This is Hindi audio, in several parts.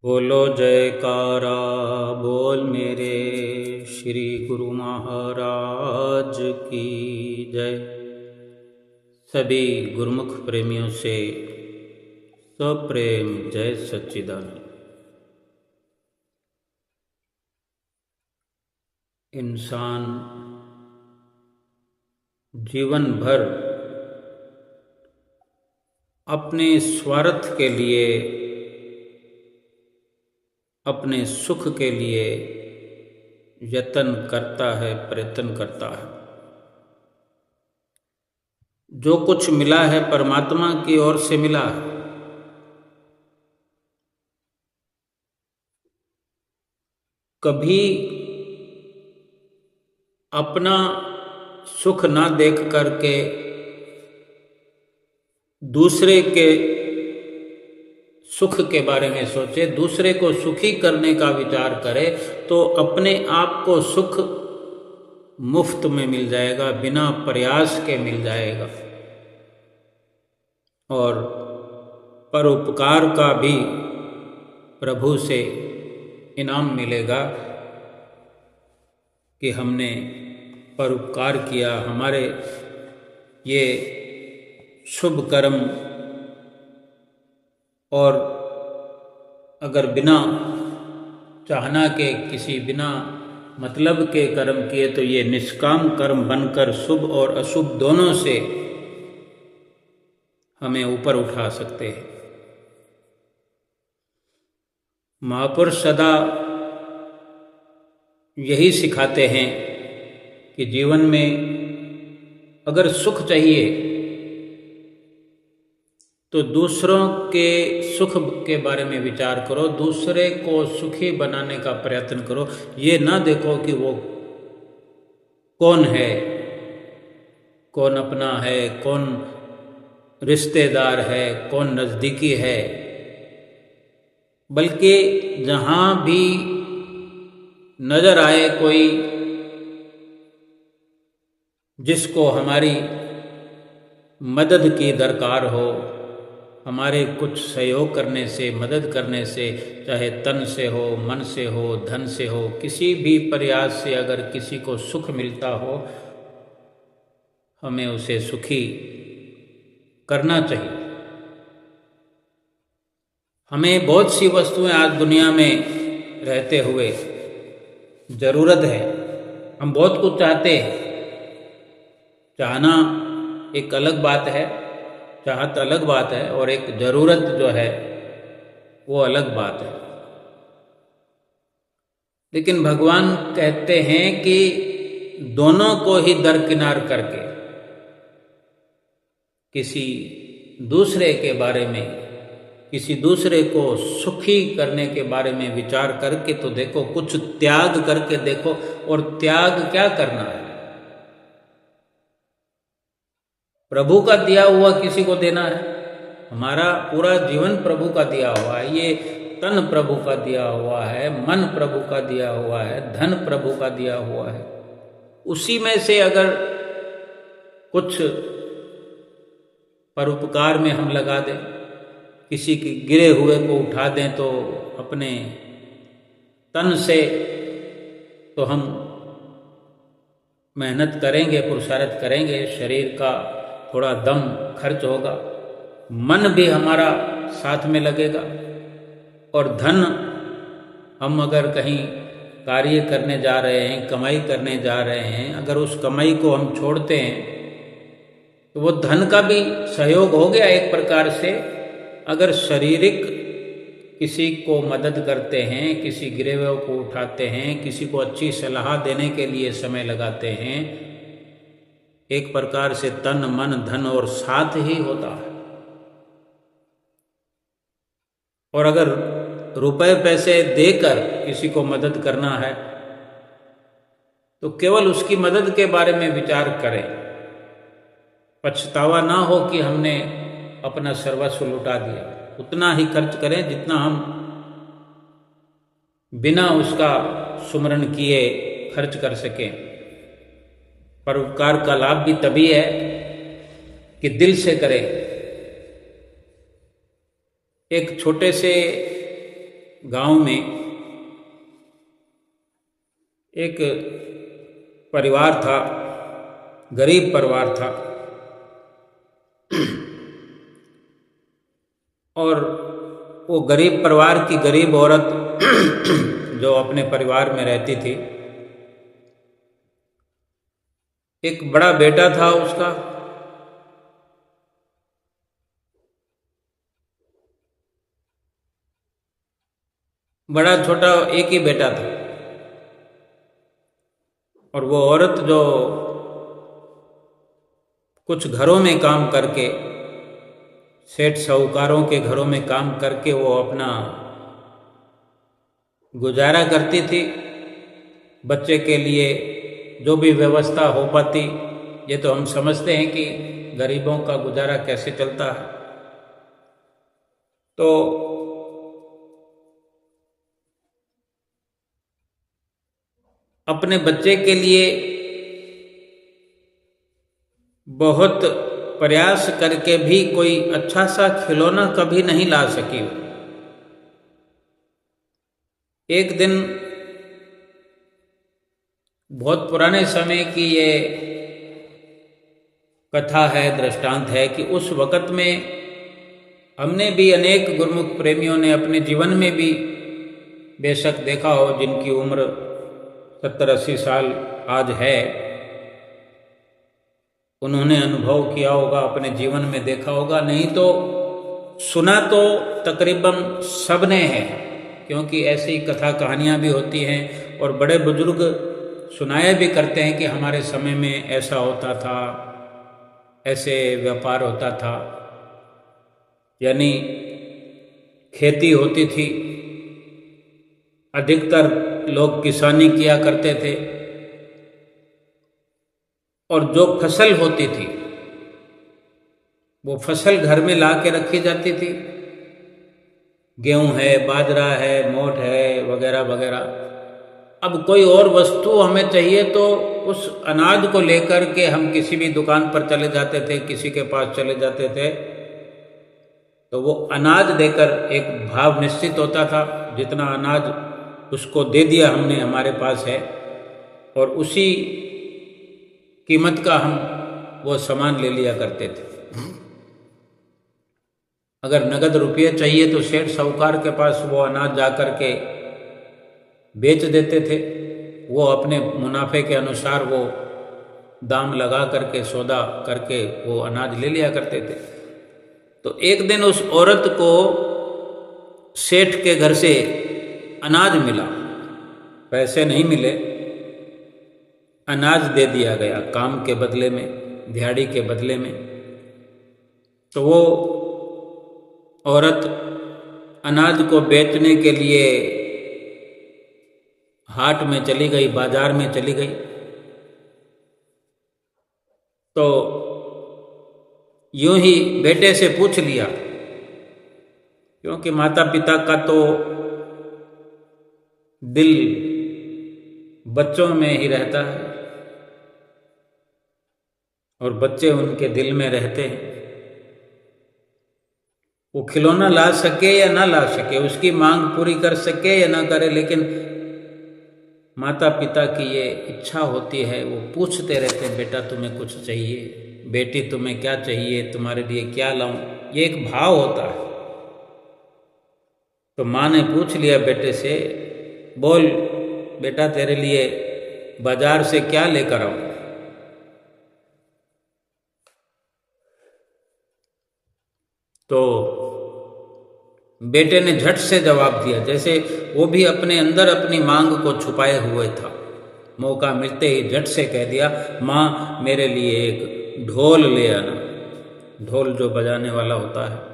बोलो जयकारा बोल मेरे श्री गुरु महाराज की जय। सभी गुरुमुख प्रेमियों से सप्रेम जय सच्चिदानंद। इंसान जीवन भर अपने स्वार्थ के लिए, अपने सुख के लिए यत्न करता है, प्रयत्न करता है। जो कुछ मिला है परमात्मा की ओर से मिला है। कभी अपना सुख ना देख करके दूसरे के सुख के बारे में सोचे, दूसरे को सुखी करने का विचार करे तो अपने आप को सुख मुफ्त में मिल जाएगा, बिना प्रयास के मिल जाएगा। और परोपकार का भी प्रभु से इनाम मिलेगा कि हमने परोपकार किया, हमारे ये शुभ कर्म। और अगर बिना चाहना के, किसी बिना मतलब के कर्म किए तो ये निष्काम कर्म बनकर शुभ और अशुभ दोनों से हमें ऊपर उठा सकते हैं। महापुरुष सदा यही सिखाते हैं कि जीवन में अगर सुख चाहिए तो दूसरों के सुख के बारे में विचार करो, दूसरे को सुखी बनाने का प्रयत्न करो। ये ना देखो कि वो कौन है, कौन अपना है, कौन रिश्तेदार है, कौन नज़दीकी है, बल्कि जहाँ भी नज़र आए कोई जिसको हमारी मदद की दरकार हो, हमारे कुछ सहयोग करने से, मदद करने से, चाहे तन से हो, मन से हो, धन से हो, किसी भी प्रयास से अगर किसी को सुख मिलता हो, हमें उसे सुखी करना चाहिए। हमें बहुत सी वस्तुएं आज दुनिया में रहते हुए ज़रूरत है। हम बहुत कुछ चाहते हैं। चाहना एक अलग बात है, चाहत अलग बात है, और एक ज़रूरत जो है वो अलग बात है। लेकिन भगवान कहते हैं कि दोनों को ही दरकिनार करके किसी दूसरे के बारे में, किसी दूसरे को सुखी करने के बारे में विचार करके तो देखो, कुछ त्याग करके देखो। और त्याग क्या करना है? प्रभु का दिया हुआ किसी को देना है। हमारा पूरा जीवन प्रभु का दिया हुआ है। ये तन प्रभु का दिया हुआ है, मन प्रभु का दिया हुआ है, धन प्रभु का दिया हुआ है। उसी में से अगर कुछ परोपकार में हम लगा दें, किसी के गिरे हुए को उठा दें, तो अपने तन से तो हम मेहनत करेंगे, पुरुषार्थ करेंगे, शरीर का थोड़ा दम खर्च होगा, मन भी हमारा साथ में लगेगा। और धन, हम अगर कहीं कार्य करने जा रहे हैं, कमाई करने जा रहे हैं, अगर उस कमाई को हम छोड़ते हैं तो वो धन का भी सहयोग हो गया एक प्रकार से। अगर शारीरिक किसी को मदद करते हैं, किसी गिरे हुए को उठाते हैं, किसी को अच्छी सलाह देने के लिए समय लगाते हैं, एक प्रकार से तन मन धन और साथ ही होता है। और अगर रुपए पैसे देकर किसी को मदद करना है तो केवल उसकी मदद के बारे में विचार करें। पछतावा ना हो कि हमने अपना सर्वस्व लुटा दिया। उतना ही खर्च करें जितना हम बिना उसका सुमरण किए खर्च कर सकें। परोपकार का लाभ भी तभी है कि दिल से करें। एक छोटे से गांव में एक परिवार था, गरीब परिवार था, और वो गरीब परिवार की गरीब औरत जो अपने परिवार में रहती थी, एक बड़ा बेटा था उसका, बड़ा छोटा एक ही बेटा था। और वो औरत जो कुछ घरों में काम करके, सेठ साहूकारों के घरों में काम करके वो अपना गुजारा करती थी, बच्चे के लिए जो भी व्यवस्था हो पाती, ये तो हम समझते हैं कि गरीबों का गुजारा कैसे चलता है। तो अपने बच्चे के लिए बहुत प्रयास करके भी कोई अच्छा सा खिलौना कभी नहीं ला सकी। एक दिन, बहुत पुराने समय की ये कथा है, दृष्टांत है कि उस वक़्त में हमने भी, अनेक गुरुमुख प्रेमियों ने अपने जीवन में भी बेशक देखा हो, जिनकी उम्र 70-80 साल आज है, उन्होंने अनुभव किया होगा, अपने जीवन में देखा होगा, नहीं तो सुना तो तकरीबन सबने है, क्योंकि ऐसी कथा कहानियाँ भी होती हैं और बड़े बुजुर्ग सुनाया भी करते हैं कि हमारे समय में ऐसा होता था, ऐसे व्यापार होता था, यानी खेती होती थी, अधिकतर लोग किसानी किया करते थे, और जो फसल होती थी वो फसल घर में ला के रखी जाती थी, गेहूं है, बाजरा है, मोठ है, वगैरह वगैरह। अब कोई और वस्तु हमें चाहिए तो उस अनाज को लेकर के हम किसी भी दुकान पर चले जाते थे, किसी के पास चले जाते थे, तो वो अनाज देकर एक भाव निश्चित होता था, जितना अनाज उसको दे दिया हमने, हमारे पास है, और उसी कीमत का हम वो सामान ले लिया करते थे। अगर नगद रुपये चाहिए तो सेठ साहूकार के पास वो अनाज जा कर के बेच देते थे, वो अपने मुनाफे के अनुसार वो दाम लगा करके, सौदा करके वो अनाज ले लिया करते थे। तो एक दिन उस औरत को सेठ के घर से अनाज मिला, पैसे नहीं मिले, अनाज दे दिया गया काम के बदले में, दिहाड़ी के बदले में। तो वो औरत अनाज को बेचने के लिए हाट में चली गई, बाजार में चली गई। तो यूं ही बेटे से पूछ लिया, क्योंकि माता पिता का तो दिल बच्चों में ही रहता है और बच्चे उनके दिल में रहते हैं। वो खिलौना ला सके या ना ला सके, उसकी मांग पूरी कर सके या ना करे, लेकिन माता पिता की ये इच्छा होती है, वो पूछते रहते हैं, बेटा तुम्हें कुछ चाहिए, बेटी तुम्हें क्या चाहिए, तुम्हारे लिए क्या लाऊं, ये एक भाव होता है। तो माँ ने पूछ लिया बेटे से, बोल बेटा तेरे लिए बाजार से क्या लेकर आऊं। तो बेटे ने झट से जवाब दिया, जैसे वो भी अपने अंदर अपनी मांग को छुपाए हुए था। मौका मिलते ही झट से कह दिया, माँ मेरे लिए एक ढोल ले आना, ढोल जो बजाने वाला होता है।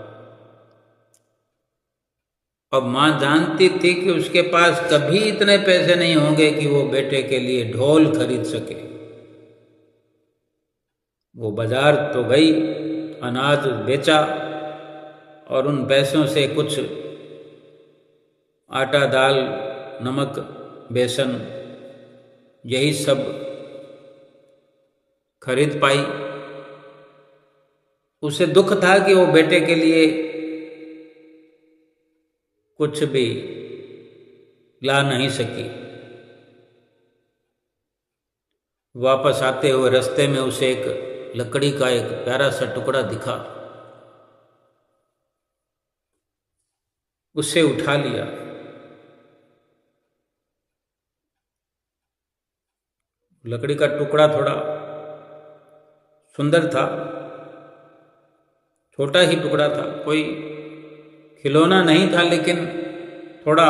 अब माँ जानती थी कि उसके पास कभी इतने पैसे नहीं होंगे कि वो बेटे के लिए ढोल खरीद सके। वो बाजार तो गई, अनाज बेचा और उन पैसों से कुछ आटा, दाल, नमक, बेसन, यही सब खरीद पाई। उसे दुख था कि वो बेटे के लिए कुछ भी ला नहीं सकी। वापस आते हुए रास्ते में उसे एक लकड़ी का एक प्यारा सा टुकड़ा दिखा, उसे उठा लिया। लकड़ी का टुकड़ा थोड़ा सुंदर था, छोटा ही टुकड़ा था, कोई खिलौना नहीं था, लेकिन थोड़ा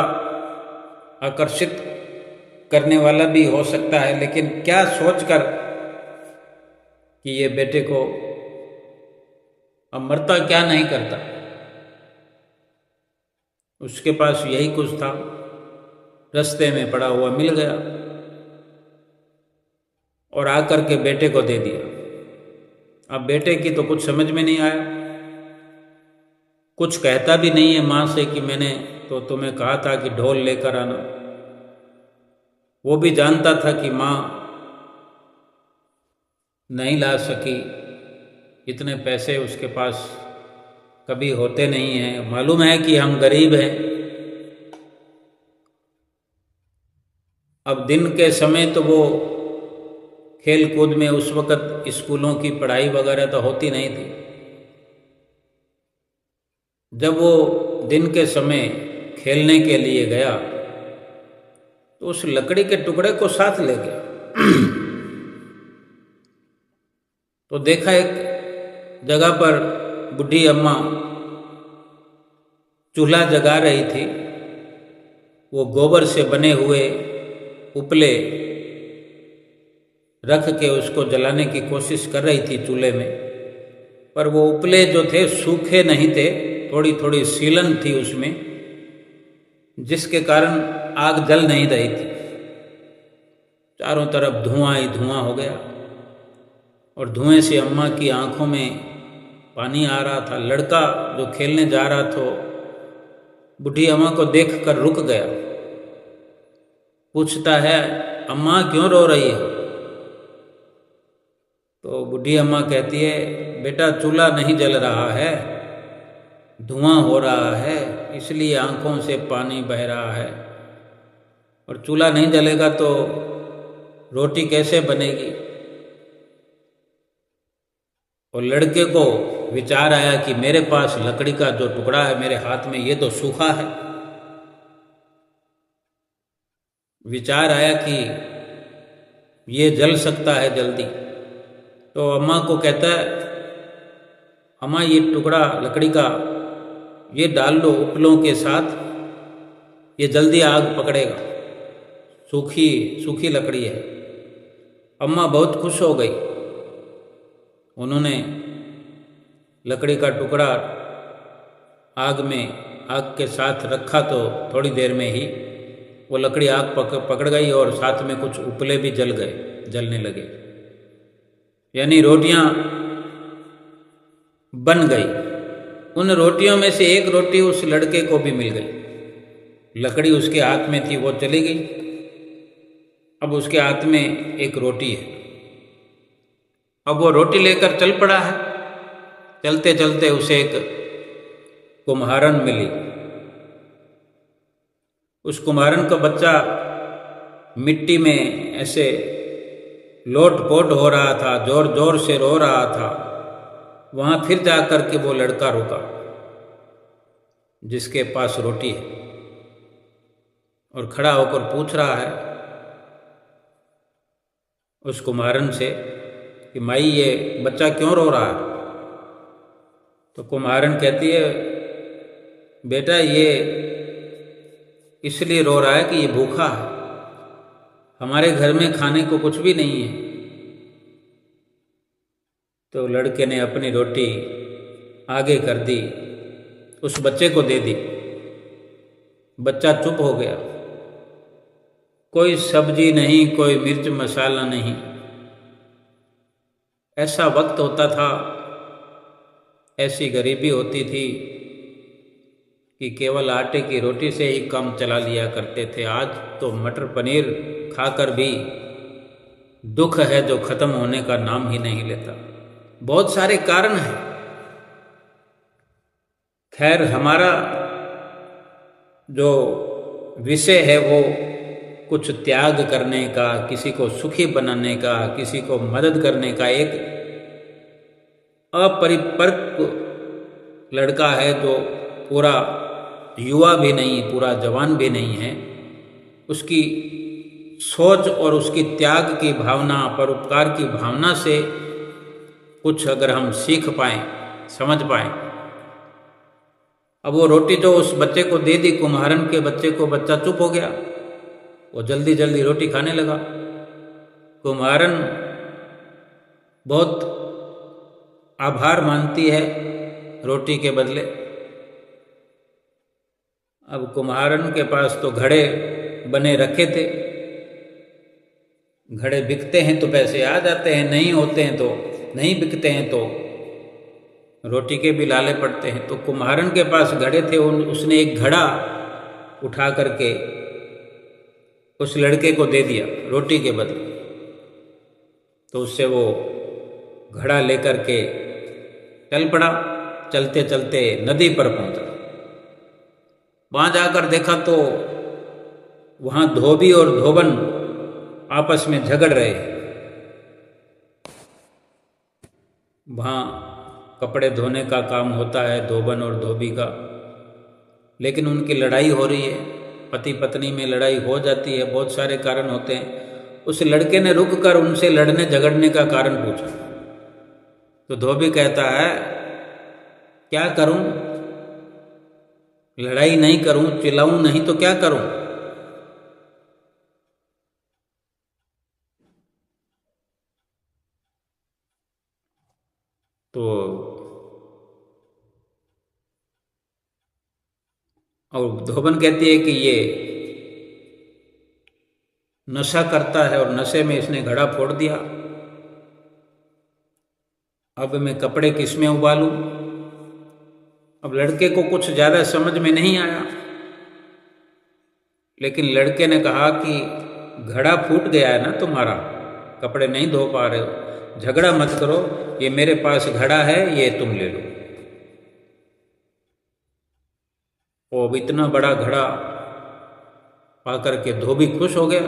आकर्षित करने वाला भी हो सकता है। लेकिन क्या सोचकर कि ये बेटे को अब मरता क्या नहीं करता, उसके पास यही कुछ था, रास्ते में पड़ा हुआ मिल गया और आकर के बेटे को दे दिया। अब बेटे की तो कुछ समझ में नहीं आया, कुछ कहता भी नहीं है माँ से कि मैंने तो तुम्हें कहा था कि ढोल लेकर आना। वो भी जानता था कि माँ नहीं ला सकी, इतने पैसे उसके पास कभी होते नहीं हैं, मालूम है कि हम गरीब हैं। अब दिन के समय तो वो खेल कूद में, उस वक़्त स्कूलों की पढ़ाई वगैरह तो होती नहीं थी। जब वो दिन के समय खेलने के लिए गया तो उस लकड़ी के टुकड़े को साथ ले गया। तो देखा एक जगह पर बुढ़ी अम्मा चूल्हा जगा रही थी। वो गोबर से बने हुए उपले रख के उसको जलाने की कोशिश कर रही थी चूल्हे में, पर वो उपले जो थे सूखे नहीं थे, थोड़ी थोड़ी सीलन थी उसमें, जिसके कारण आग जल नहीं रही थी। चारों तरफ धुआं ही धुआं हो गया और धुएं से अम्मा की आंखों में पानी आ रहा था। लड़का जो खेलने जा रहा था बुढ़ी अम्मा को देखकर रुक गया, पूछता है अम्मा क्यों रो रही है? तो बुढ़ी अम्मा कहती है बेटा चूल्हा नहीं जल रहा है, धुआं हो रहा है, इसलिए आंखों से पानी बह रहा है, और चूल्हा नहीं जलेगा तो रोटी कैसे बनेगी? और लड़के को विचार आया कि मेरे पास लकड़ी का जो टुकड़ा है मेरे हाथ में, ये तो सूखा है। विचार आया कि ये जल सकता है जल्दी। तो अम्मा को कहता है अम्मा ये टुकड़ा लकड़ी का ये डाल लो उपलों के साथ, ये जल्दी आग पकड़ेगा, सूखी सूखी लकड़ी है। अम्मा बहुत खुश हो गई। उन्होंने लकड़ी का टुकड़ा आग के साथ रखा तो थोड़ी देर में ही वो लकड़ी आग पकड़ गई और साथ में कुछ उपले भी जलने लगे, यानी रोटियां बन गई। उन रोटियों में से एक रोटी उस लड़के को भी मिल गई। लकड़ी उसके हाथ में थी, वो चली गई, अब उसके हाथ में एक रोटी है। अब वो रोटी लेकर चल पड़ा है। चलते चलते उसे एक कुम्हारन मिली। उस कुम्हारन का बच्चा मिट्टी में ऐसे लोट-पोट हो रहा था, जोर जोर से रो रहा था। वहाँ फिर जा कर के वो लड़का रुका जिसके पास रोटी है और खड़ा होकर पूछ रहा है उस कुम्हारन से कि माई ये बच्चा क्यों रो रहा है? तो कुम्हारन कहती है बेटा ये इसलिए रो रहा है कि ये भूखा है, हमारे घर में खाने को कुछ भी नहीं है। तो लड़के ने अपनी रोटी आगे कर दी, उस बच्चे को दे दी। बच्चा चुप हो गया, कोई सब्जी नहीं, कोई मिर्च मसाला नहीं। ऐसा वक्त होता था, ऐसी गरीबी होती थी कि केवल आटे की रोटी से ही काम चला लिया करते थे। आज तो मटर पनीर खाकर भी दुख है जो खत्म होने का नाम ही नहीं लेता। बहुत सारे कारण हैं। खैर हमारा जो विषय है वो कुछ त्याग करने का, किसी को सुखी बनाने का, किसी को मदद करने का, एक अपरिपक्व लड़का है जो पूरा युवा भी नहीं, पूरा जवान भी नहीं है, उसकी सोच और उसकी त्याग की भावना, परोपकार की भावना से कुछ अगर हम सीख पाएं, समझ पाएं। अब वो रोटी जो उस बच्चे को दे दी, कुम्हारन के बच्चे को, बच्चा चुप हो गया, वो जल्दी जल्दी रोटी खाने लगा। कुम्हारन बहुत आभार मानती है रोटी के बदले। अब कुम्हारन के पास तो घड़े बने रखे थे, घड़े बिकते हैं तो पैसे आ जाते हैं, नहीं होते हैं तो नहीं बिकते हैं तो रोटी के भी लाले पड़ते हैं। तो कुम्हारन के पास घड़े थे, उसने एक घड़ा उठा करके उस लड़के को दे दिया रोटी के बदले। तो उससे वो घड़ा लेकर के चल पड़ा। चलते चलते नदी पर पहुंचा। वहां जाकर देखा तो वहां धोबी और धोबन आपस में झगड़ रहे। वहां कपड़े धोने का काम होता है धोबन और धोबी का, लेकिन उनकी लड़ाई हो रही है, पति पत्नी में लड़ाई हो जाती है, बहुत सारे कारण होते हैं। उस लड़के ने रुक कर उनसे लड़ने झगड़ने का कारण पूछा। तो धोबी कहता है, क्या करूं, लड़ाई नहीं करूं, चिल्लाऊं नहीं तो क्या करूं। तो और धोबन कहती है कि ये नशा करता है और नशे में इसने घड़ा फोड़ दिया, अब मैं कपड़े किस में उबालूं। अब लड़के को कुछ ज्यादा समझ में नहीं आया, लेकिन लड़के ने कहा कि घड़ा फूट गया है ना तुम्हारा, कपड़े नहीं धो पा रहे हो, झगड़ा मत करो, ये मेरे पास घड़ा है, ये तुम ले लो। वो अब इतना बड़ा घड़ा पाकर के धोबी खुश हो गया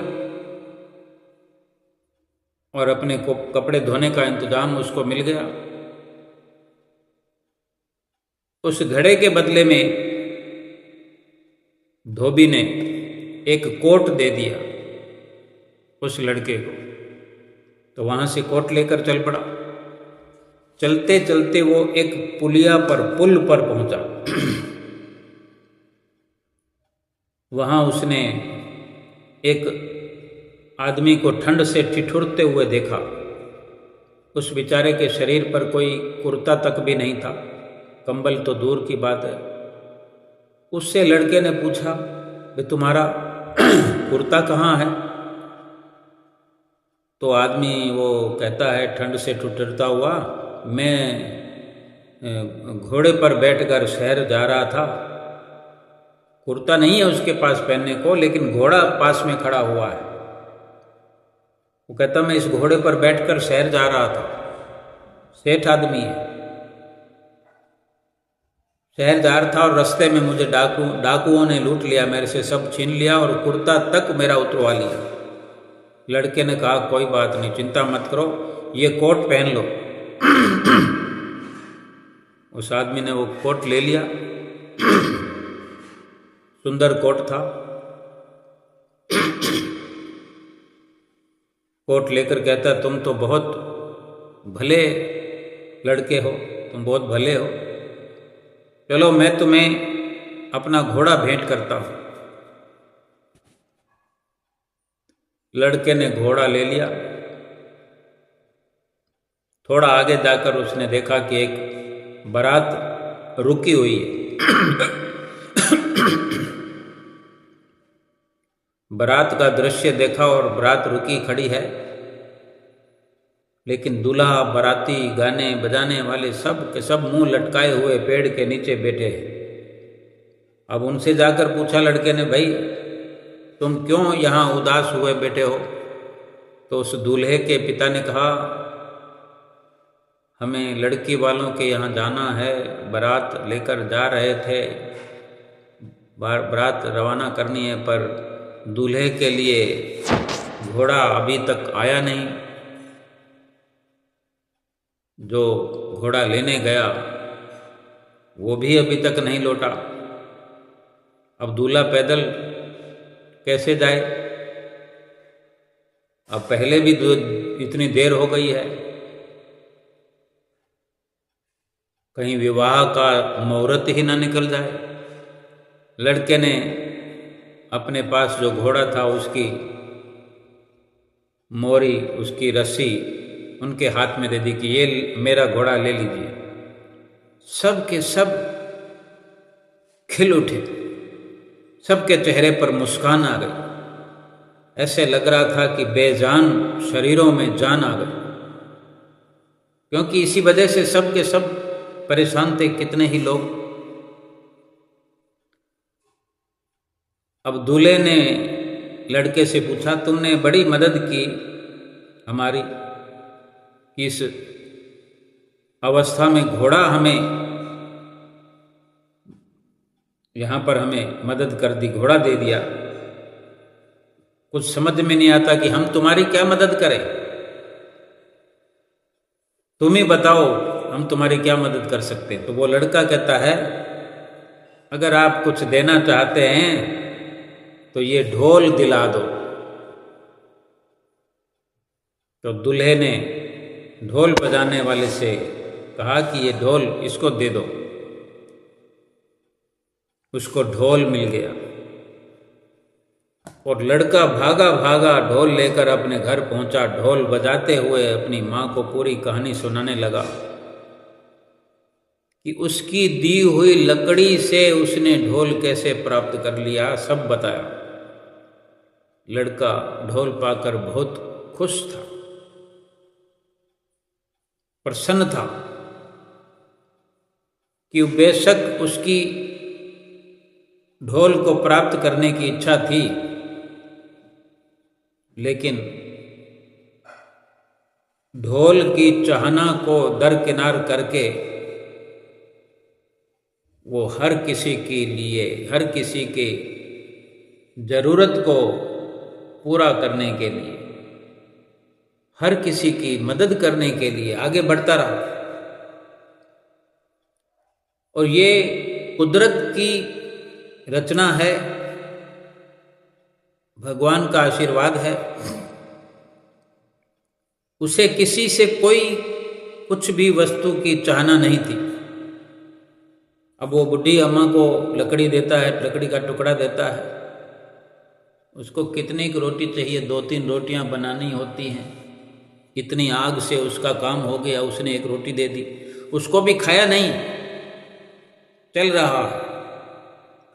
और अपने को कपड़े धोने का इंतजाम उसको मिल गया। उस घड़े के बदले में धोबी ने एक कोट दे दिया उस लड़के को। तो वहां से कोट लेकर चल पड़ा। चलते चलते वो एक पुल पर पहुंचा। वहां उसने एक आदमी को ठंड से ठिठुरते हुए देखा। उस बेचारे के शरीर पर कोई कुर्ता तक भी नहीं था, कंबल तो दूर की बात है। उससे लड़के ने पूछा, भाई तुम्हारा कुर्ता कहाँ है। तो आदमी वो कहता है ठंड से ठिठुरता हुआ, मैं घोड़े पर बैठकर शहर जा रहा था, कुर्ता नहीं है उसके पास पहनने को, लेकिन घोड़ा पास में खड़ा हुआ है। वो कहता मैं इस घोड़े पर बैठकर शहर जा रहा था। सेठ आदमी है, शहर जा रहा था और रास्ते में मुझे डाकुओं ने लूट लिया, मेरे से सब छीन लिया और कुर्ता तक मेरा उतरवा लिया। लड़के ने कहा कोई बात नहीं, चिंता मत करो, ये कोट पहन लो। उस आदमी ने वो कोट ले लिया, सुंदर कोट था। कोट लेकर कहता तुम तो बहुत भले लड़के हो, तुम बहुत भले हो, चलो मैं तुम्हें अपना घोड़ा भेंट करता हूं। लड़के ने घोड़ा ले लिया। थोड़ा आगे जाकर उसने देखा कि एक बारात रुकी हुई है। बारात का दृश्य देखा और बारात रुकी खड़ी है, लेकिन दूल्हा बाराती गाने बजाने वाले सब के सब मुंह लटकाए हुए पेड़ के नीचे बैठे हैं। अब उनसे जाकर पूछा लड़के ने, भाई तुम क्यों यहाँ उदास हुए बैठे हो। तो उस दूल्हे के पिता ने कहा, हमें लड़की वालों के यहाँ जाना है, बारात लेकर जा रहे थे, बारात रवाना करनी है, पर दूल्हे के लिए घोड़ा अभी तक आया नहीं। जो घोड़ा लेने गया वो भी अभी तक नहीं लौटा। अब दूल्हा पैदल कैसे जाए? अब पहले भी इतनी देर हो गई है, कहीं विवाह का मुहूर्त ही ना निकल जाए। लड़के ने अपने पास जो घोड़ा था उसकी मोरी, उसकी रस्सी उनके हाथ में दे दी कि ये मेरा घोड़ा ले लीजिए। सब के सब खिल उठे, सबके चेहरे पर मुस्कान आ गई। ऐसे लग रहा था कि बेजान शरीरों में जान आ गई, क्योंकि इसी वजह से सब के सब परेशान थे, कितने ही लोग। अब दूल्हे ने लड़के से पूछा, तुमने बड़ी मदद की हमारी, इस अवस्था में घोड़ा हमें यहाँ पर हमें मदद कर दी, घोड़ा दे दिया। कुछ समझ में नहीं आता कि हम तुम्हारी क्या मदद करें, तुम ही बताओ हम तुम्हारी क्या मदद कर सकते हैं। तो वो लड़का कहता है, अगर आप कुछ देना चाहते हैं तो ये ढोल दिला दो। तो दूल्हे ने ढोल बजाने वाले से कहा कि ये ढोल इसको दे दो। उसको ढोल मिल गया और लड़का भागा भागा ढोल लेकर अपने घर पहुंचा। ढोल बजाते हुए अपनी माँ को पूरी कहानी सुनाने लगा कि उसकी दी हुई लकड़ी से उसने ढोल कैसे प्राप्त कर लिया, सब बताया। लड़का ढोल पाकर बहुत खुश था, प्रसन्न था कि बेशक उसकी ढोल को प्राप्त करने की इच्छा थी, लेकिन ढोल की चाहना को दरकिनार करके वो हर किसी के लिए, हर किसी के जरूरत को पूरा करने के लिए, हर किसी की मदद करने के लिए आगे बढ़ता रहा। और ये कुदरत की रचना है, भगवान का आशीर्वाद है। उसे किसी से कोई कुछ भी वस्तु की चाहना नहीं थी। अब वो बुढ़ी अम्मा को लकड़ी देता है, लकड़ी का टुकड़ा देता है, उसको कितनी की रोटी चाहिए, 2-3 रोटियां बनानी होती हैं, इतनी आग से उसका काम हो गया, उसने एक रोटी दे दी। उसको भी खाया नहीं, चल रहा है,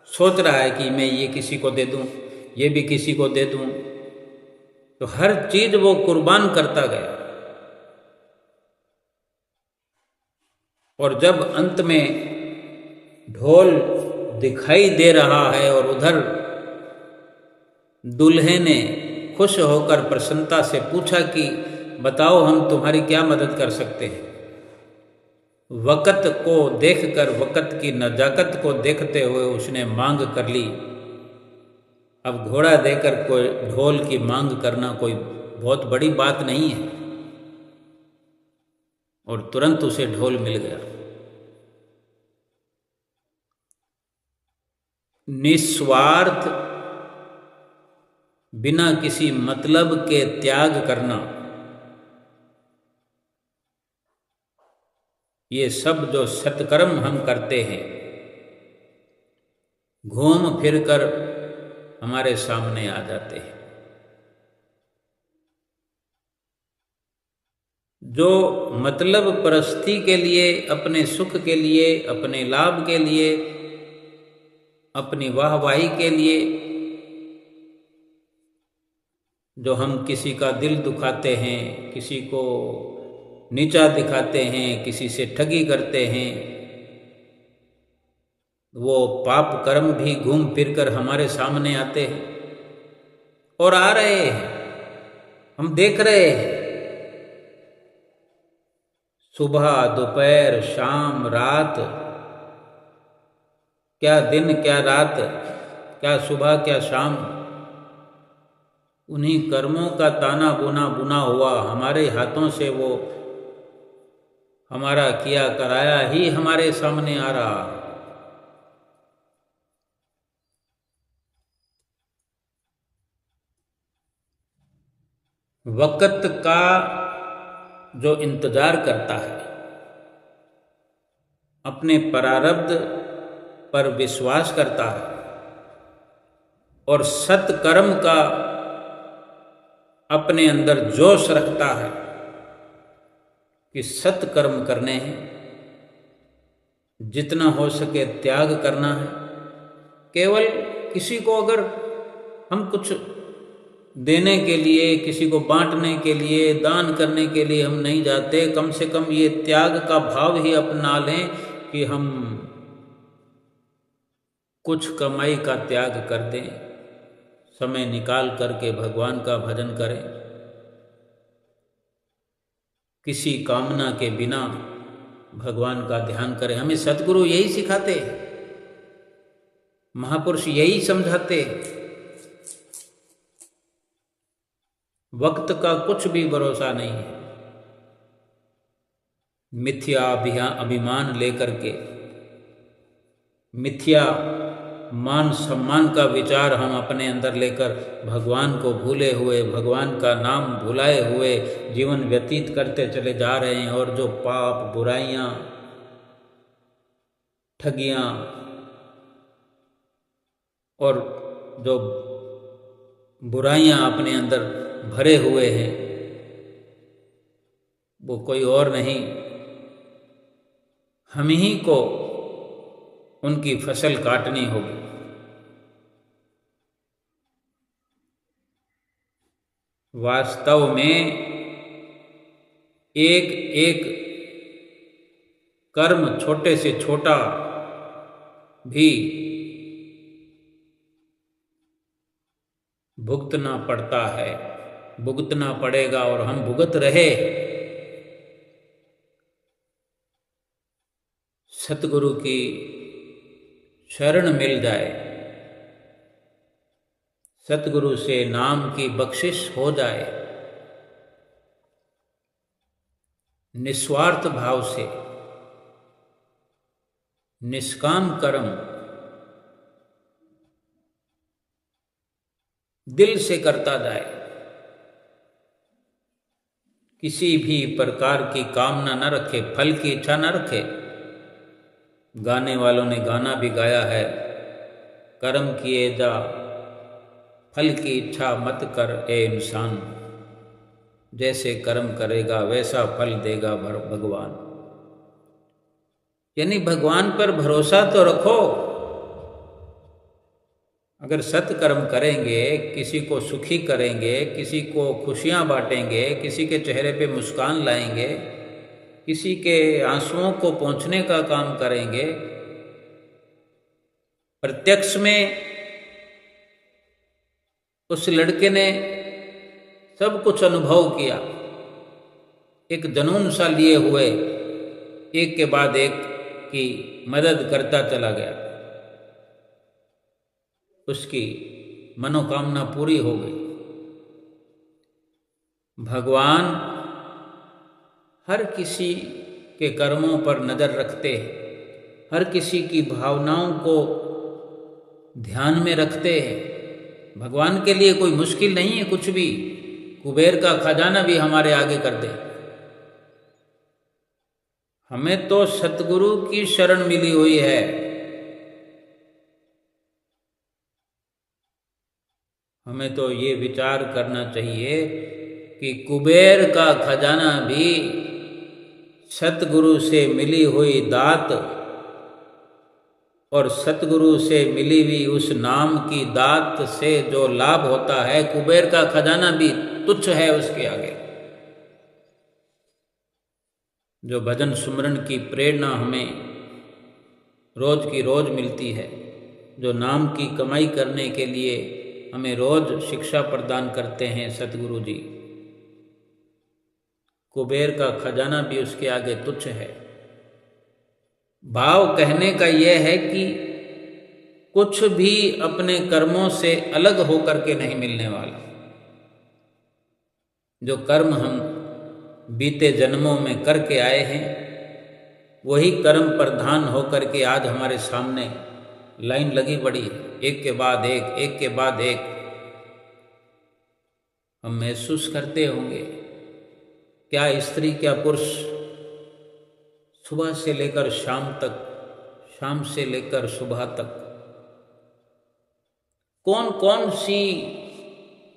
सोच रहा है कि मैं ये किसी को दे दूं, ये भी किसी को दे दूं। तो हर चीज वो कुर्बान करता गया। और जब अंत में ढोल दिखाई दे रहा है और उधर दूल्हे ने खुश होकर प्रसन्नता से पूछा कि बताओ हम तुम्हारी क्या मदद कर सकते हैं। वक़्त को देखकर, वक़्त की नजाकत को देखते हुए उसने मांग कर ली। अब घोड़ा देकर कोई ढोल की मांग करना कोई बहुत बड़ी बात नहीं है, और तुरंत उसे ढोल मिल गया। निस्वार्थ, बिना किसी मतलब के त्याग करना, ये सब जो सत्कर्म हम करते हैं, घूम फिर कर हमारे सामने आ जाते हैं। जो मतलब परस्ती के लिए, अपने सुख के लिए, अपने लाभ के लिए, अपनी वाहवाही के लिए, जो हम किसी का दिल दुखाते हैं, किसी को नीचा दिखाते हैं, किसी से ठगी करते हैं, वो पाप कर्म भी घूम फिर कर हमारे सामने आते हैं और आ रहे हैं, हम देख रहे हैं। सुबह, दोपहर, शाम, रात, क्या दिन क्या रात, क्या सुबह क्या शाम, उन्हीं कर्मों का ताना बुना बुना हुआ हमारे हाथों से वो हमारा किया कराया ही हमारे सामने आ रहा। वक़्त का जो इंतजार करता है, अपने प्रारब्ध पर विश्वास करता है और सत्कर्म का अपने अंदर जोश रखता है कि सत्कर्म करने हैं, जितना हो सके त्याग करना है। केवल किसी को अगर हम कुछ देने के लिए, किसी को बांटने के लिए, दान करने के लिए हम नहीं जाते, कम से कम ये त्याग का भाव ही अपना लें कि हम कुछ कमाई का त्याग कर दें, समय निकाल करके भगवान का भजन करें, किसी कामना के बिना भगवान का ध्यान करें। हमें सद्गुरु यही सिखाते, महापुरुष यही समझाते। वक्त का कुछ भी भरोसा नहीं है। मिथ्या अभिमान लेकर के, मिथ्या मान सम्मान का विचार हम अपने अंदर लेकर भगवान को भूले हुए, भगवान का नाम भुलाए हुए जीवन व्यतीत करते चले जा रहे हैं। और जो पाप, बुराइयां, ठगियां और जो बुराइयां अपने अंदर भरे हुए हैं, वो कोई और नहीं, हम ही को उनकी फसल काटनी होगी। वास्तव में एक एक कर्म, छोटे से छोटा भी भुगतना पड़ता है, भुगतना पड़ेगा और हम भुगत रहे। सतगुरु की शरण मिल जाए, सतगुरु से नाम की बख्शिश हो जाए, निस्वार्थ भाव से निष्काम कर्म दिल से करता जाए, किसी भी प्रकार की कामना न रखे, फल की इच्छा न रखे। गाने वालों ने गाना भी गाया है, कर्म किए जा फल की इच्छा मत कर ए इंसान, जैसे कर्म करेगा वैसा फल देगा भगवान। यानी भगवान पर भरोसा तो रखो। अगर सत्कर्म करेंगे, किसी को सुखी करेंगे, किसी को खुशियां बांटेंगे, किसी के चेहरे पे मुस्कान लाएंगे, किसी के आंसुओं को पोंछने का काम करेंगे, प्रत्यक्ष में उस लड़के ने सब कुछ अनुभव किया, एक जुनून सा लिए हुए एक के बाद एक की मदद करता चला गया, उसकी मनोकामना पूरी हो गई। भगवान हर किसी के कर्मों पर नज़र रखते हैं, हर किसी की भावनाओं को ध्यान में रखते हैं। भगवान के लिए कोई मुश्किल नहीं है कुछ भी, कुबेर का खजाना भी हमारे आगे कर दे। हमें तो सतगुरु की शरण मिली हुई है। हमें तो ये विचार करना चाहिए कि कुबेर का खजाना भी सतगुरु से मिली हुई दात और सतगुरु से मिली हुई उस नाम की दात से जो लाभ होता है, कुबेर का खजाना भी तुच्छ है उसके आगे। जो भजन सुमरन की प्रेरणा हमें रोज की रोज मिलती है, जो नाम की कमाई करने के लिए हमें रोज शिक्षा प्रदान करते हैं सतगुरु जी, कुबेर का खजाना भी उसके आगे तुच्छ है। भाव कहने का यह है कि कुछ भी अपने कर्मों से अलग होकर के नहीं मिलने वाला। जो कर्म हम बीते जन्मों में करके आए हैं, वही कर्म प्रधान होकर के आज हमारे सामने लाइन लगी पड़ी है, एक के बाद एक, एक के बाद एक। हम महसूस करते होंगे, क्या स्त्री क्या पुरुष सुबह से लेकर शाम तक, शाम से लेकर सुबह तक कौन कौन सी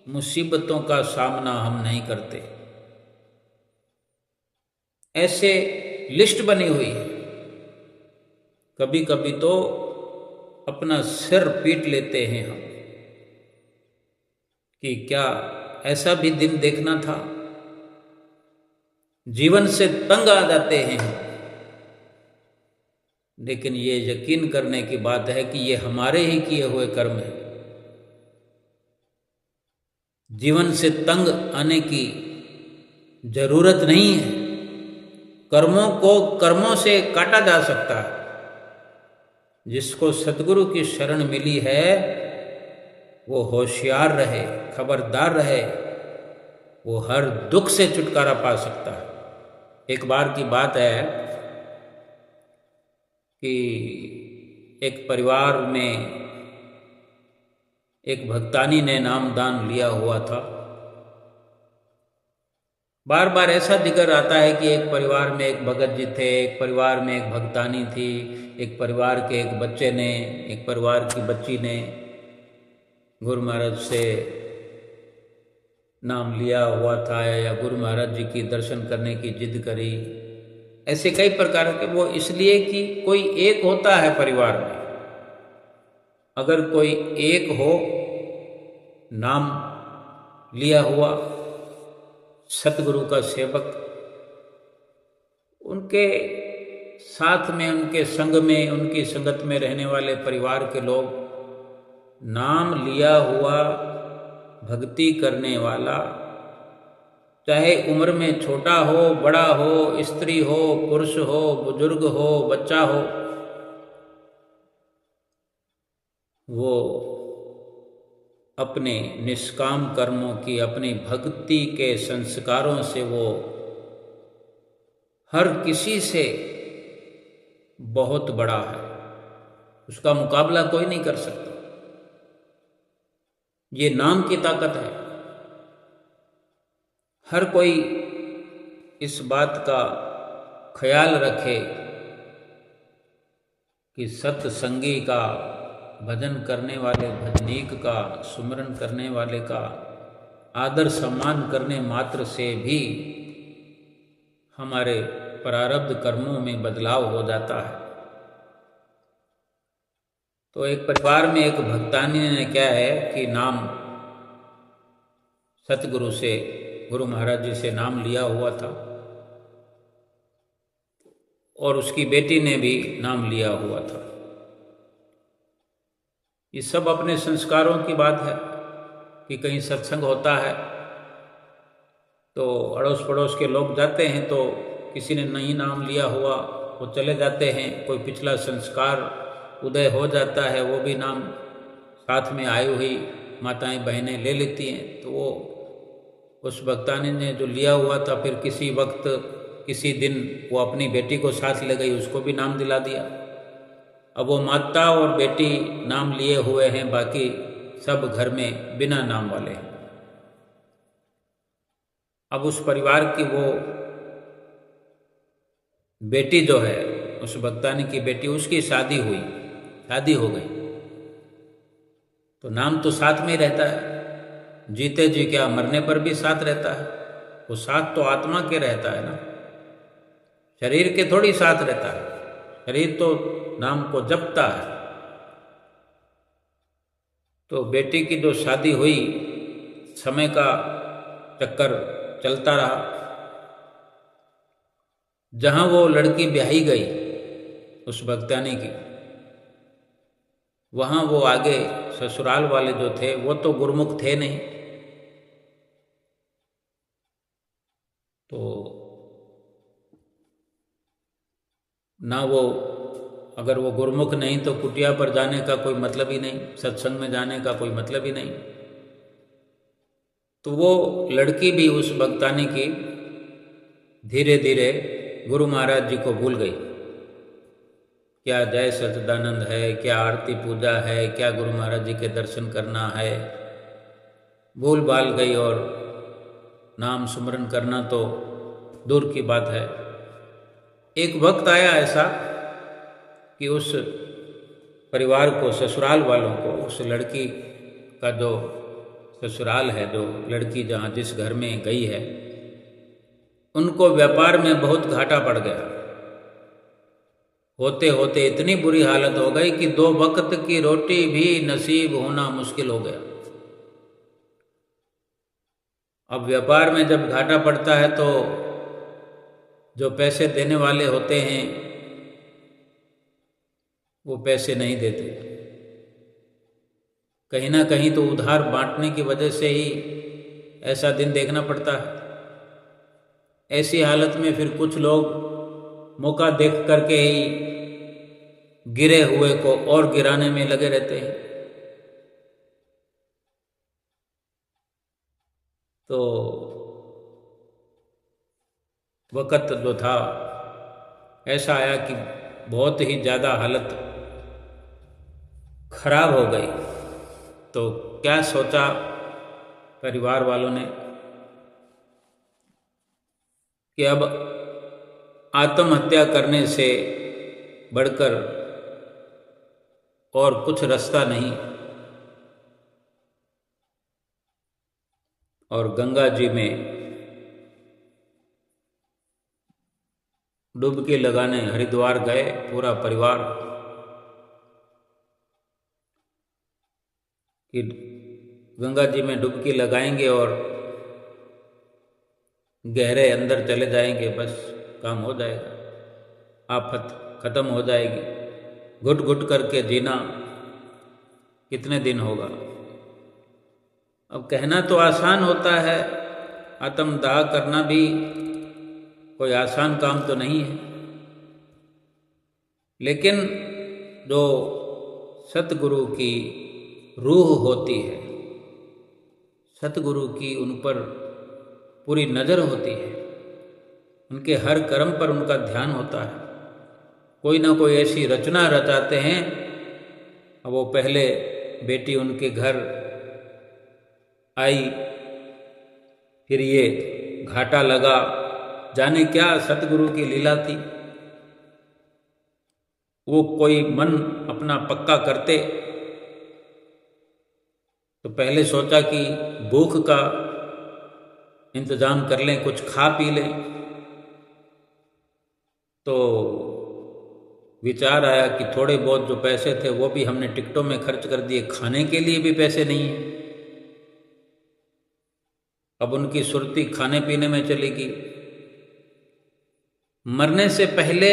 मुसीबतों का सामना हम नहीं करते। ऐसे लिस्ट बनी हुई है। कभी कभी तो अपना सिर पीट लेते हैं हम कि क्या ऐसा भी दिन देखना था। जीवन से तंग आ जाते हैं हम। लेकिन ये यकीन करने की बात है कि ये हमारे ही किए हुए कर्म हैं। जीवन से तंग आने की जरूरत नहीं है। कर्मों को कर्मों से काटा जा सकता है। जिसको सतगुरु की शरण मिली है वो होशियार रहे, खबरदार रहे, वो हर दुख से छुटकारा पा सकता है। एक बार की बात है कि एक परिवार में एक भक्तानी ने नाम दान लिया हुआ था। बार बार ऐसा जिक्र आता है कि एक परिवार में एक भगत जी थे, एक परिवार में एक भक्तानी थी, एक परिवार के एक बच्चे ने, एक परिवार की बच्ची ने गुरु महाराज से नाम लिया हुआ था या गुरु महाराज जी की दर्शन करने की जिद करी। ऐसे कई प्रकार के, वो इसलिए कि कोई एक होता है परिवार में। अगर कोई एक हो नाम लिया हुआ सतगुरु का सेवक, उनके साथ में, उनके संग में, उनकी संगत में रहने वाले परिवार के लोग नाम लिया हुआ भक्ति करने वाला, चाहे उम्र में छोटा हो, बड़ा हो, स्त्री हो, पुरुष हो, बुजुर्ग हो, बच्चा हो, वो अपने निष्काम कर्मों की, अपनी भक्ति के संस्कारों से वो हर किसी से बहुत बड़ा है। उसका मुकाबला कोई नहीं कर सकता। ये नाम की ताकत है। हर कोई इस बात का ख्याल रखे कि सत्संगी का, भजन करने वाले भजनीक का, सुमरन करने वाले का आदर सम्मान करने मात्र से भी हमारे प्रारब्ध कर्मों में बदलाव हो जाता है। तो एक परिवार में एक भक्तानी ने क्या है कि नाम सतगुरु से, गुरु महाराज जी से नाम लिया हुआ था और उसकी बेटी ने भी नाम लिया हुआ था। ये सब अपने संस्कारों की बात है कि कहीं सत्संग होता है तो अड़ोस पड़ोस के लोग जाते हैं, तो किसी ने नहीं नाम लिया हुआ वो चले जाते हैं। कोई पिछला संस्कार उदय हो जाता है, वो भी नाम साथ में आई हुई माताएं बहनें ले लेती हैं। तो वो उस भक्तानी ने जो लिया हुआ था, फिर किसी वक्त किसी दिन वो अपनी बेटी को साथ ले गई, उसको भी नाम दिला दिया। अब वो माता और बेटी नाम लिए हुए हैं, बाकी सब घर में बिना नाम वाले हैं। अब उस परिवार की वो बेटी जो है, उस भक्तानी की बेटी, उसकी शादी हुई, शादी हो गई, तो नाम तो साथ में ही रहता है। जीते जी क्या, मरने पर भी साथ रहता है। वो साथ तो आत्मा के रहता है ना, शरीर के थोड़ी साथ रहता है। शरीर तो नाम को जपता है। तो बेटी की जो शादी हुई, समय का चक्कर चलता रहा। जहां वो लड़की ब्याही गई उस भक्तानी की, वहां वो आगे ससुराल वाले जो थे वो तो गुरुमुख थे नहीं, तो ना वो अगर वो गुरुमुख नहीं तो कुटिया पर जाने का कोई मतलब ही नहीं, सत्संग में जाने का कोई मतलब ही नहीं। तो वो लड़की भी उस भक्तानी की धीरे धीरे गुरु महाराज जी को भूल गई। क्या जय सच्चिदानंद है, क्या आरती पूजा है, क्या गुरु महाराज जी के दर्शन करना है, भूल भाल गई। और नाम सुमरन करना तो दूर की बात है। एक वक्त आया ऐसा कि उस परिवार को, ससुराल वालों को, उस लड़की का जो ससुराल है, जो लड़की जहाँ जिस घर में गई है, उनको व्यापार में बहुत घाटा पड़ गया। होते होते इतनी बुरी हालत हो गई कि 2 वक्त की रोटी भी नसीब होना मुश्किल हो गया। अब व्यापार में जब घाटा पड़ता है तो जो पैसे देने वाले होते हैं वो पैसे नहीं देते। कहीं ना कहीं तो उधार बांटने की वजह से ही ऐसा दिन देखना पड़ता है। ऐसी हालत में फिर कुछ लोग मौका देख करके ही गिरे हुए को और गिराने में लगे रहते हैं। तो वक़्त जो था ऐसा आया कि बहुत ही ज़्यादा हालत खराब हो गई। तो क्या सोचा परिवार वालों ने कि अब आत्महत्या करने से बढ़कर और कुछ रास्ता नहीं, और गंगा जी में डुबकी लगाने हरिद्वार गए पूरा परिवार। कि गंगा जी में डुबकी लगाएंगे और गहरे अंदर चले जाएंगे, बस काम हो जाएगा, आफत खत्म हो जाएगी। घुट घुट करके जीना कितने दिन होगा। अब कहना तो आसान होता है, आत्मदाह करना भी कोई आसान काम तो नहीं है, लेकिन जो सतगुरु की रूह होती है, सतगुरु की उन पर पूरी नज़र होती है, उनके हर कर्म पर उनका ध्यान होता है। कोई ना कोई ऐसी रचना रचाते हैं। अब वो पहले बेटी उनके घर आई, फिर ये घाटा लगा, जाने क्या सतगुरु की लीला थी। वो कोई मन अपना पक्का करते तो पहले सोचा कि भूख का इंतजाम कर लें, कुछ खा पी लें। तो विचार आया कि थोड़े बहुत जो पैसे थे वो भी हमने टिकटों में खर्च कर दिए, खाने के लिए भी पैसे नहीं है। अब उनकी सुरती खाने पीने में चलेगी। मरने से पहले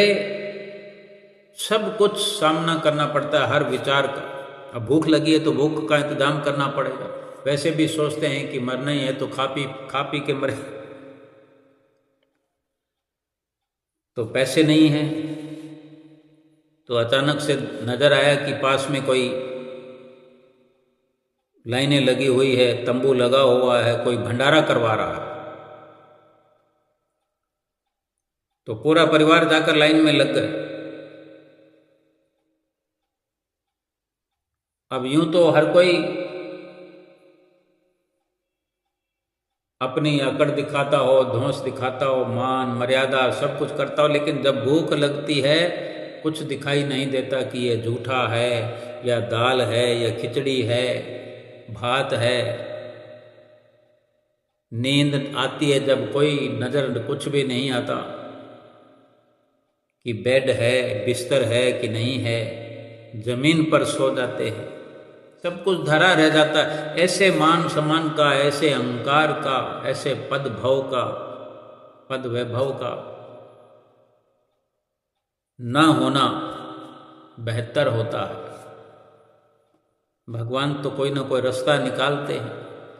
सब कुछ सामना करना पड़ता है, हर विचार का। अब भूख लगी है तो भूख का इंतजाम करना पड़ेगा। वैसे भी सोचते हैं कि मरना ही है तो खा पी के मरे, तो पैसे नहीं हैं। तो अचानक से नजर आया कि पास में कोई लाइनें लगी हुई है, तंबू लगा हुआ है, कोई भंडारा करवा रहा है। तो पूरा परिवार जाकर लाइन में लग गए। अब यूं तो हर कोई अपनी अकड़ दिखाता हो, धौंस दिखाता हो, मान मर्यादा सब कुछ करता हो, लेकिन जब भूख लगती है कुछ दिखाई नहीं देता कि ये झूठा है या दाल है या खिचड़ी है, भात है। नींद आती है जब कोई नज़र कुछ भी नहीं आता कि बेड है, बिस्तर है कि नहीं है। जमीन पर सो जाते हैं, सब कुछ धरा रह जाता है। ऐसे मान सम्मान का, ऐसे अहंकार का, ऐसे पद वैभव का ना होना बेहतर होता है। भगवान तो कोई ना कोई रास्ता निकालते हैं,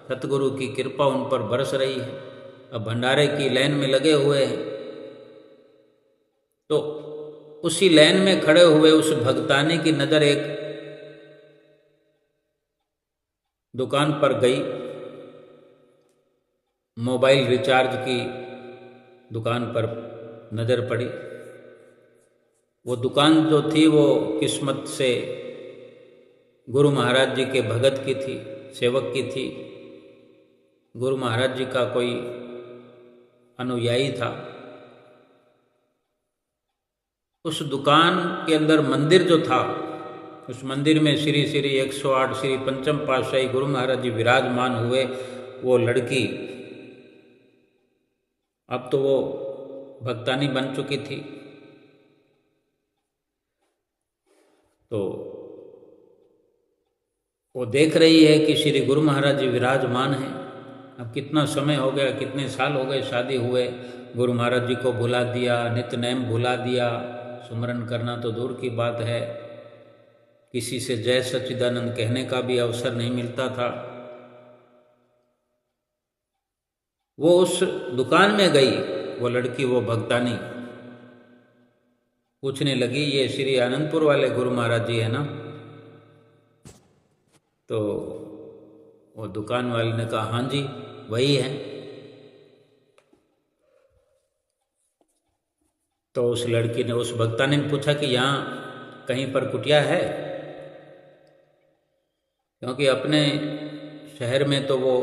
सतगुरु की कृपा उन पर बरस रही है। अब भंडारे की लाइन में लगे हुए हैं। तो उसी लाइन में खड़े हुए उस भगतानी की नज़र एक दुकान पर गई, मोबाइल रिचार्ज की दुकान पर नज़र पड़ी। वो दुकान जो थी वो किस्मत से गुरु महाराज जी के भगत की थी, सेवक की थी। गुरु महाराज जी का कोई अनुयायी था। उस दुकान के अंदर मंदिर जो था, उस मंदिर में श्री श्री 108 श्री पंचम पातशाही गुरु महाराज जी विराजमान हुए। वो लड़की अब तो वो भक्तानी बन चुकी थी, तो वो देख रही है कि श्री गुरु महाराज जी विराजमान हैं। अब कितना समय हो गया, कितने साल हो गए शादी हुए, गुरु महाराज जी को भुला दिया, नित्य नेम भुला दिया, सुमरन करना तो दूर की बात है, किसी से जय सच्चिदानंद कहने का भी अवसर नहीं मिलता था। वो उस दुकान में गई, वो लड़की, वो भक्तानी, पूछने लगी, ये श्री आनंदपुर वाले गुरु महाराज जी है ना? तो वो दुकान वाले ने कहा, हाँ जी वही है। तो उस लड़की ने, उस भक्तानी ने पूछा कि यहाँ कहीं पर कुटिया है? क्योंकि अपने शहर में तो वो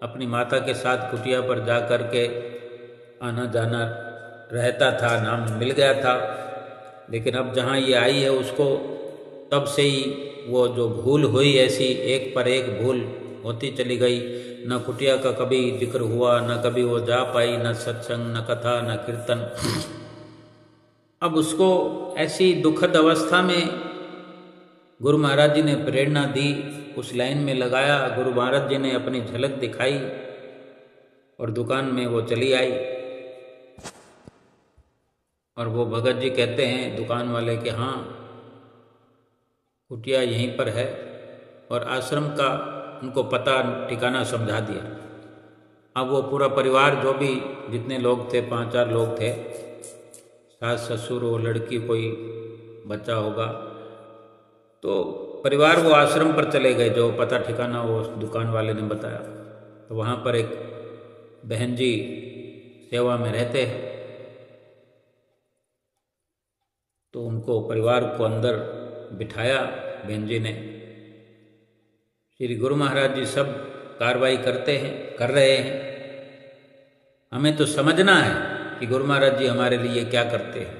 अपनी माता के साथ कुटिया पर जा कर के आना जाना रहता था, नाम मिल गया था। लेकिन अब जहाँ ये आई है उसको तब से ही वो जो भूल हुई, ऐसी एक पर एक भूल होती चली गई। न कुटिया का कभी जिक्र हुआ, न कभी वो जा पाई, न सत्संग, न कथा, न कीर्तन। अब उसको ऐसी दुखद अवस्था में गुरु महाराज जी ने प्रेरणा दी, उस लाइन में लगाया। गुरु महाराज जी ने अपनी झलक दिखाई और दुकान में वो चली आई। और वो भगत जी कहते हैं दुकान वाले के, हाँ कुटिया यहीं पर है, और आश्रम का उनको पता ठिकाना समझा दिया। अब वो पूरा परिवार, जो भी जितने लोग थे, 5-4 लोग थे, सास ससुर, वो लड़की, कोई बच्चा होगा, तो परिवार वो आश्रम पर चले गए, जो पता ठिकाना वो दुकान वाले ने बताया। तो वहाँ पर एक बहन जी सेवा में रहते हैं, तो उनको, परिवार को अंदर बिठाया बहन जी ने। श्री गुरु महाराज जी सब कार्रवाई करते हैं, कर रहे हैं। हमें तो समझना है कि गुरु महाराज जी हमारे लिए क्या करते हैं।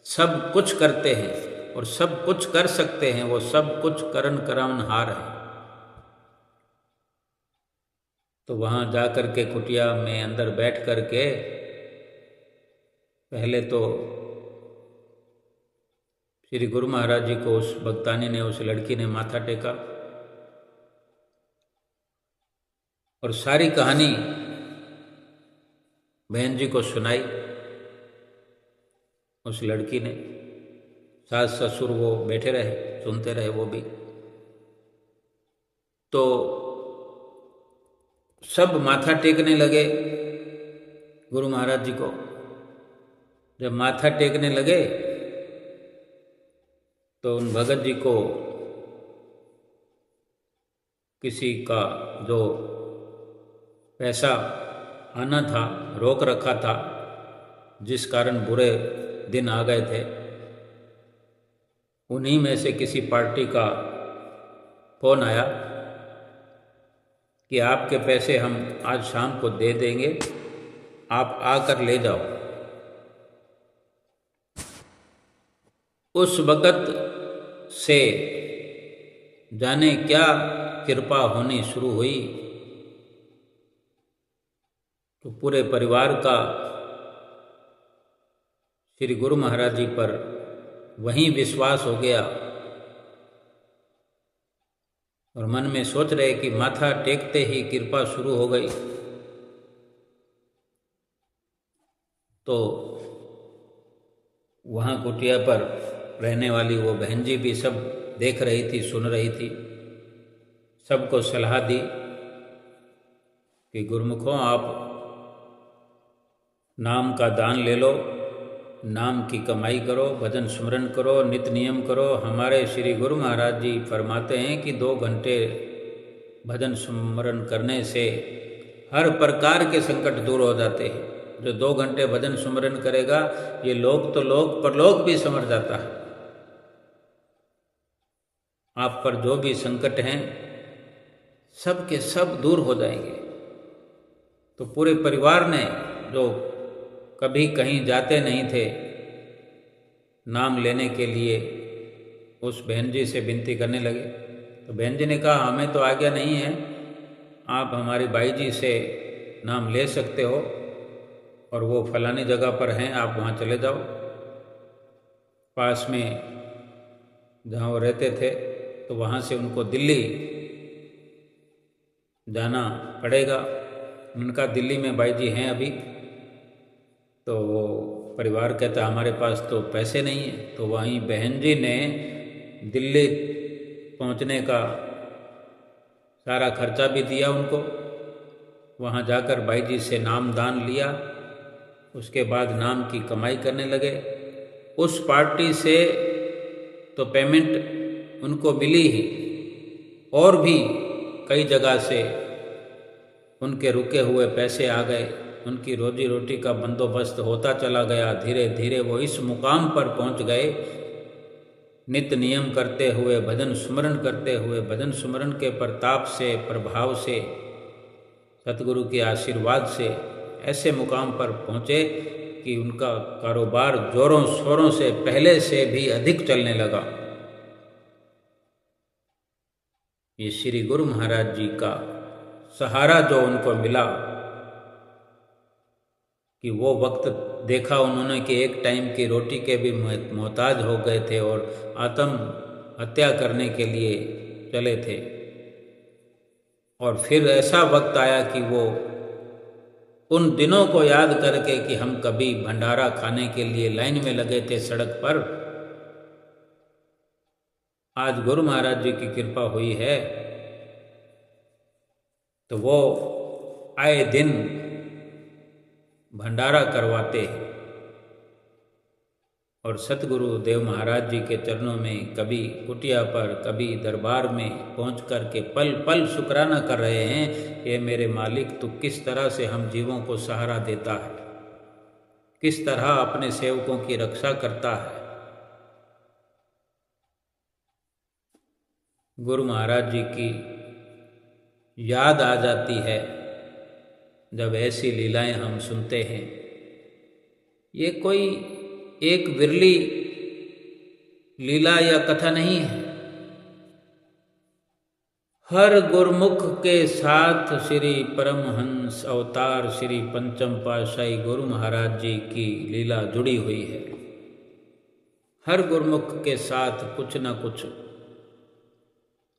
सब कुछ करते हैं और सब कुछ कर सकते हैं, वो सब कुछ करन करावनहार है। तो वहाँ जा कर के कुटिया में अंदर बैठ कर के पहले तो श्री गुरु महाराज जी को उस भक्तानी ने, उस लड़की ने माथा टेका और सारी कहानी बहन जी को सुनाई। उस लड़की ने, सास ससुर वो बैठे रहे, सुनते रहे वो भी। तो सब माथा टेकने लगे गुरु महाराज जी को। जब माथा टेकने लगे तो उन भगत जी को किसी का जो पैसा आना था, रोक रखा था, जिस कारण बुरे दिन आ गए थे, उन्हीं में से किसी पार्टी का फोन आया कि आपके पैसे हम आज शाम को दे देंगे, आप आकर ले जाओ। उस वक़्त से जाने क्या कृपा होनी शुरू हुई, तो पूरे परिवार का श्री गुरु महाराज जी पर वहीं विश्वास हो गया। और मन में सोच रहे कि माथा टेकते ही कृपा शुरू हो गई। तो वहाँ कुटिया पर रहने वाली वो बहन जी भी सब देख रही थी, सुन रही थी। सबको सलाह दी कि गुरुमुखों, आप नाम का दान ले लो, नाम की कमाई करो, भजन स्मरण करो, नित्य नियम करो। हमारे श्री गुरु महाराज जी फरमाते हैं कि 2 घंटे भजन स्मरण करने से हर प्रकार के संकट दूर हो जाते हैं। जो 2 घंटे भजन स्मरण करेगा, ये लोक तो लोक, परलोक भी संवर जाता है। आप पर जो भी संकट हैं सब के सब दूर हो जाएंगे। तो पूरे परिवार ने, जो कभी कहीं जाते नहीं थे, नाम लेने के लिए उस बहन जी से विनती करने लगे। तो बहन जी ने कहा, हमें तो आज्ञा नहीं है, आप हमारी बाई जी से नाम ले सकते हो और वो फलानी जगह पर हैं, आप वहाँ चले जाओ। पास में जहाँ वो रहते थे, तो वहाँ से उनको दिल्ली जाना पड़ेगा। उनका दिल्ली में बाई जी हैं अभी। तो वो परिवार कहता हमारे पास तो पैसे नहीं है। तो वहीं बहन जी ने दिल्ली पहुंचने का सारा खर्चा भी दिया उनको। वहां जाकर बाई जी से नाम दान लिया। उसके बाद नाम की कमाई करने लगे। उस पार्टी से तो पेमेंट उनको मिली ही, और भी कई जगह से उनके रुके हुए पैसे आ गए। उनकी रोजी रोटी का बंदोबस्त होता चला गया। धीरे धीरे वो इस मुकाम पर पहुंच गए, नित्य नियम करते हुए, भजन स्मरण करते हुए, भजन स्मरण के प्रताप से, प्रभाव से, सतगुरु के आशीर्वाद से ऐसे मुकाम पर पहुँचे कि उनका कारोबार जोरों शोरों से पहले से भी अधिक चलने लगा। ये श्री गुरु महाराज जी का सहारा जो उनको मिला, कि वो वक्त देखा उन्होंने कि एक टाइम की रोटी के भी मोहताज हो गए थे और आत्म हत्या करने के लिए चले थे। और फिर ऐसा वक्त आया कि वो उन दिनों को याद करके कि हम कभी भंडारा खाने के लिए लाइन में लगे थे सड़क पर, आज गुरु महाराज जी की कृपा हुई है तो वो आए दिन भंडारा करवाते हैं। और सतगुरु देव महाराज जी के चरणों में कभी कुटिया पर, कभी दरबार में पहुँच कर के पल पल शुक्राना कर रहे हैं, ये मेरे मालिक तू किस तरह से हम जीवों को सहारा देता है, किस तरह अपने सेवकों की रक्षा करता है। गुरु महाराज जी की याद आ जाती है जब ऐसी लीलाएं हम सुनते हैं। ये कोई एक विरली लीला या कथा नहीं है। हर गुरुमुख के साथ श्री परमहंस अवतार श्री पंचम पातशाही गुरु महाराज जी की लीला जुड़ी हुई है। हर गुरुमुख के साथ कुछ न कुछ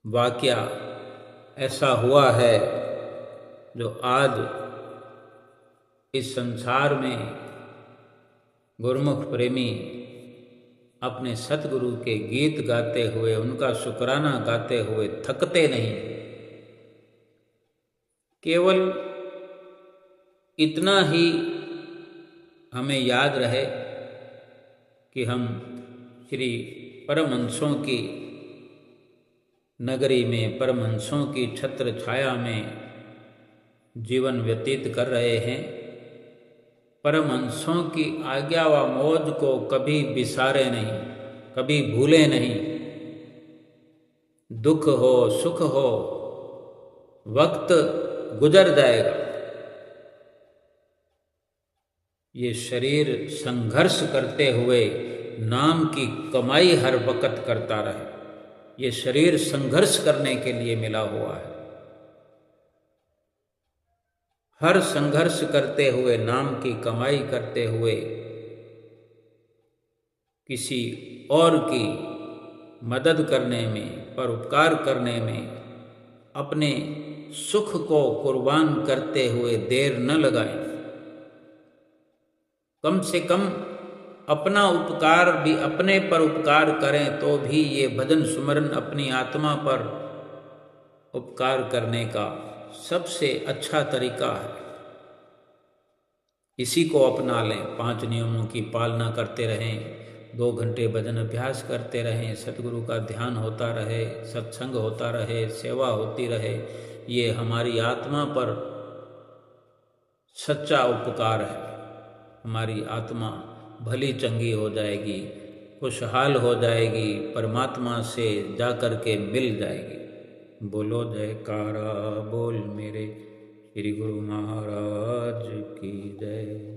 वाकया ऐसा हुआ है जो आज इस संसार में गुरुमुख प्रेमी अपने सतगुरु के गीत गाते हुए, उनका शुक्राना गाते हुए थकते नहीं। केवल इतना ही हमें याद रहे कि हम श्री परमहंसों की नगरी में, परमहंसों की छत्र छाया में जीवन व्यतीत कर रहे हैं। परमहंसों की आज्ञा व मौज को कभी बिसारे नहीं, कभी भूले नहीं। दुख हो, सुख हो, वक्त गुजर जाएगा। ये शरीर संघर्ष करते हुए नाम की कमाई हर वक्त करता रहे। ये शरीर संघर्ष करने के लिए मिला हुआ है। हर संघर्ष करते हुए, नाम की कमाई करते हुए, किसी और की मदद करने में, परोपकार करने में, अपने सुख को कुर्बान करते हुए देर न लगाएं। कम से कम अपना उपकार भी, अपने पर उपकार करें तो भी ये भजन सुमरन अपनी आत्मा पर उपकार करने का सबसे अच्छा तरीका है। इसी को अपना लें, 5 नियमों की पालना करते रहें, 2 घंटे भजन अभ्यास करते रहें, सतगुरु का ध्यान होता रहे, सत्संग होता रहे, सेवा होती रहे। ये हमारी आत्मा पर सच्चा उपकार है। हमारी आत्मा भली चंगी हो जाएगी, खुशहाल हो जाएगी, परमात्मा से जा कर के मिल जाएगी। बोलो जयकारा बोल मेरे श्री गुरु महाराज की जय।